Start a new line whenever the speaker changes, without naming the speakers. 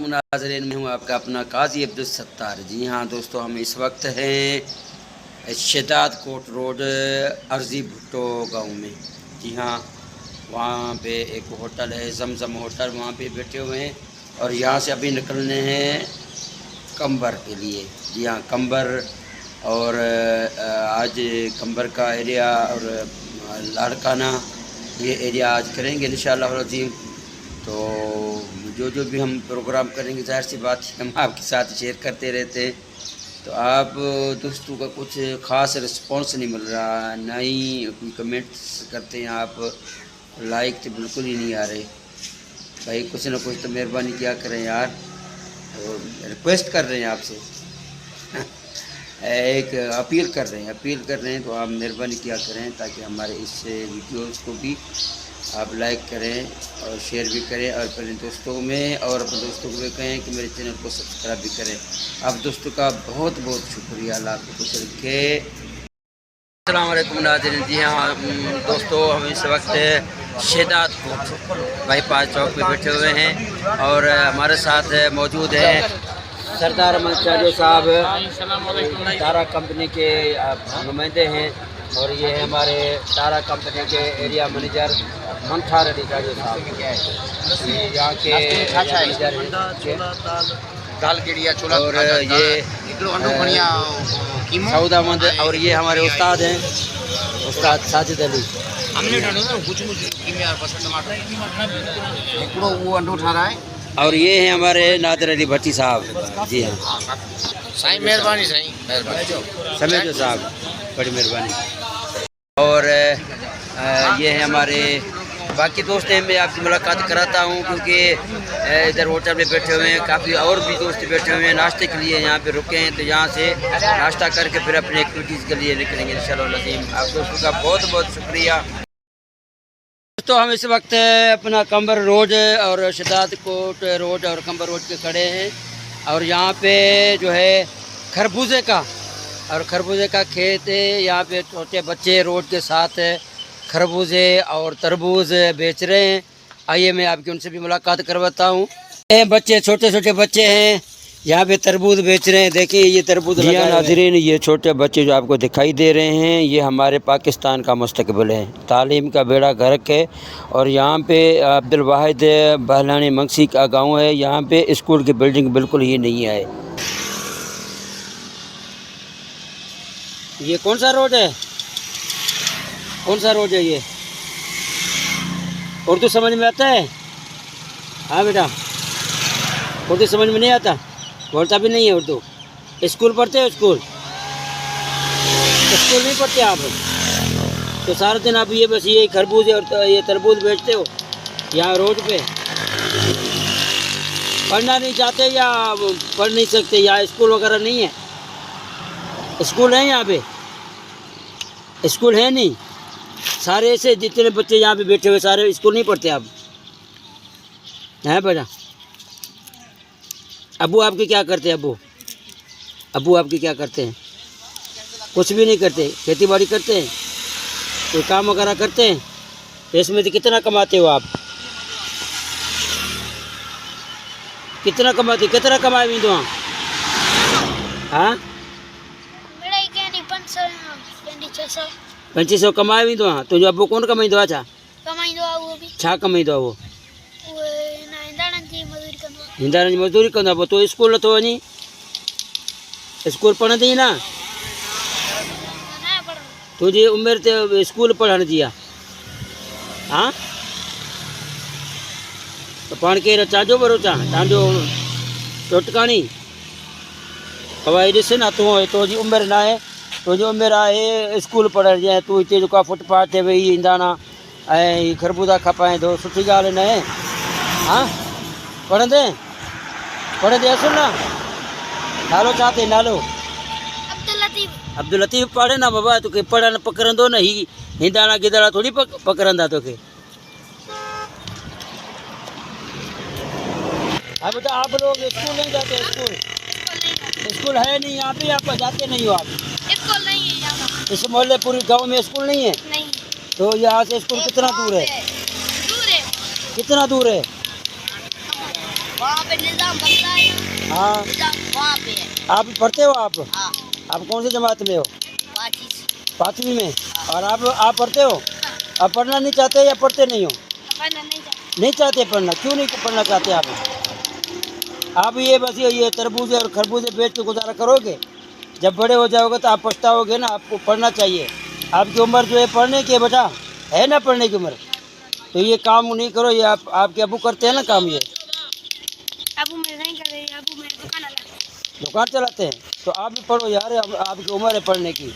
नाज़रीन, मैं हूँ आपका अपना काजी अब्दुल सत्तार। जी हाँ दोस्तों, हम इस वक्त हैं शहदाद कोट रोड अर्जी भुट्टो गांव में। जी हाँ, वहाँ पे एक होटल है जमजम होटल, वहाँ पे बैठे हुए हैं और यहाँ से अभी निकलने हैं कंबर के लिए। जी हाँ, कंबर। और आज कंबर का एरिया और लाड़काना ये एरिया आज करेंगे इंशाअल्लाह अज़ीम। तो जो भी हम प्रोग्राम करेंगे, जाहिर सी बात हम आपके साथ शेयर करते रहते हैं। तो आप दोस्तों का कुछ ख़ास रिस्पॉन्स नहीं मिल रहा, ना ही कोई कमेंट्स करते हैं आप, लाइक तो बिल्कुल ही नहीं आ रहे। भाई कुछ ना कुछ तो मेहरबानी क्या करें यार, तो रिक्वेस्ट कर रहे हैं आपसे एक अपील कर रहे हैं, तो आप मेहरबानी क्या करें ताकि हमारे इस वीडियोज़ को भी आप लाइक करें और शेयर भी करें और अपने दोस्तों में और अपने दोस्तों को भी कहें कि मेरे चैनल को सब्सक्राइब भी करें। आप दोस्तों का बहुत बहुत शुक्रिया, अल्लाह आपको खुश रखे। अस्सलाम वालेकुम नाज़रीन। जी हाँ दोस्तों, हम इस वक्त शहदाद कोट बाईपास चौक पे बैठे हुए हैं और हमारे साथ मौजूद हैं सरदार अहमद चाजो साहब, तारा कंपनी के नुमाइंदे हैं, और ये है हमारे तारा कंपनी के एरिया मैनेजर मंथार अली चाजो साहब, यहाँ के मैनेजर हैं। और ये सऊदामंद, और ये हमारे उस्ताद हैं, उस्ताद साजिद अली। और ये हैं हमारे नादिर अली भट्टी साहब। जी हाँ,
साईं मेहरबानी,
समझो साहब, बड़ी मेहरबानी। और ये है हमारे बाकी दोस्त हैं, मैं आपकी मुलाकात कराता हूँ क्योंकि इधर होटल में बैठे हुए हैं, काफ़ी और भी दोस्त बैठे हुए हैं, नाश्ते के लिए यहाँ पे रुके हैं। तो यहाँ से नाश्ता करके फिर अपने एक्टिविटीज़ के लिए निकलेंगे इंशाअल्लाह अज़ीम। आप दोस्तों का बहुत बहुत शुक्रिया। तो हम इस वक्त अपना कंबर रोड और शहदाद कोट रोड और कंबर रोड पे खड़े हैं और यहाँ पे जो है खरबूजे का खेत है। यहाँ पे छोटे बच्चे रोड के साथ खरबूजे और तरबूज बेच रहे हैं। आइए मैं आपकी उनसे भी मुलाकात करवाता हूँ। बच्चे, छोटे बच्चे हैं, यहाँ पे तरबूज बेच रहे हैं। देखिए ये तरबूज लगा। नाज़रीन, ये छोटे बच्चे जो आपको दिखाई दे रहे हैं, ये हमारे पाकिस्तान का मुस्तकबिल है, तालीम का बेड़ा गर्क है। और यहाँ पे अब्दुल वाहिद बहलानी मंगसी का गांव है। यहाँ पे स्कूल की बिल्डिंग बिल्कुल ही नहीं है। ये कौन सा रोड है, ये? उर्दू समझ में आता है? हाँ बेटा, उर्दू समझ में नहीं आता, बोलता भी नहीं है उर्दू। स्कूल पढ़ते हो? स्कूल नहीं पढ़ते आप? तो सारा दिन आप ये बस ये खरबूज और ये तरबूज बेचते हो यहाँ रोड पे? पढ़ना नहीं चाहते या पढ़ नहीं सकते? यहाँ स्कूल वगैरह नहीं है? स्कूल है यहाँ पे? स्कूल है नहीं। सारे ऐसे जितने बच्चे यहाँ पे बैठे हुए सारे स्कूल नहीं पढ़ते आप? हैं बेटा? अबू आपके क्या करते हैं? अबू आपके क्या करते हैं? कुछ भी नहीं करते। खेती बाड़ी करते हैं, कोई काम वगैरह करते हैं? तो इसमें से कितना कमाते हो आप? कितना कमाए भी तो? हाँ, 2500 कमाए भी तो? तो जो अबू कौन कमाई दो? छा कमाई दो? वो हिंदारन जी मजदूरी कंदो। पोइ तो स्कूल नथो वञी? स्कूल पढ़ंदी ना? तुंहिंजी उमिरि ते स्कूल पढ़ण जी आहे? हाँ, तो पाण केरु चांजो भरो चांजो टोटकाणी? हवाई ॾिस न, तुंहिंजी उमिरि न आहे, तुंहिंजी उमिरि आहे स्कूल पढ़ण जी। तूं हिते जेको आहे फुटपाथ ते वेही ईंदाना ऐं खरबूजा खपाए थो, सुठी ॻाल्हि न आहे? हाँ, पढ़ंदे असुल ना? नालो छा अथई? नालो अब्दुल लतीफ़। पढ़े ना बाबा, तोखे पढ़ण पकड़ंदो न। ही हिंदाणा गिदाणा थोड़ी पकड़ंदा तोखे। हाँ बेटा, आप लोग स्कूल नहीं जाते? स्कूल है नहीं यहाँ पे? आप जाते नहीं हो? आप
स्कूल नहीं है यहाँ।
इस मोहल्ले पूरी गांव में स्कूल नहीं है?
नहीं।
तो यहाँ से स्कूल कितना दूर है?
दूर है।
कितना दूर है?
वहाँ पे निजाम बनता है ना,
हाँ,
निजाम वहाँ पे है।
आप पढ़ते हो आप?
हाँ,
आप कौन सी जमात में हो?
25
5वीं में। और आप पढ़ते हो? आप पढ़ना नहीं चाहते या पढ़ते नहीं हो?
पढ़ना नहीं जाता।
नहीं चाहते पढ़ना, क्यों नहीं पढ़ना चाहते आप? आप ये बस ये तरबूजे और खरबूजे बेच के गुजारा करोगे? जब बड़े हो जाओगे तो आप पछताओगे ना। आपको पढ़ना चाहिए। आपकी उम्र जो है पढ़ने की है बेटा, है ना पढ़ने की उम्र। तो ये काम नहीं करो, ये आपके अबू करते हैं ना काम ये,
अबू मेरे नहीं कर रहे, अबू मेरे दुकान लगा।
दुकान चलाते हैं। तो आप भी पढ़ो यार, आपकी उम्र है पढ़ने की।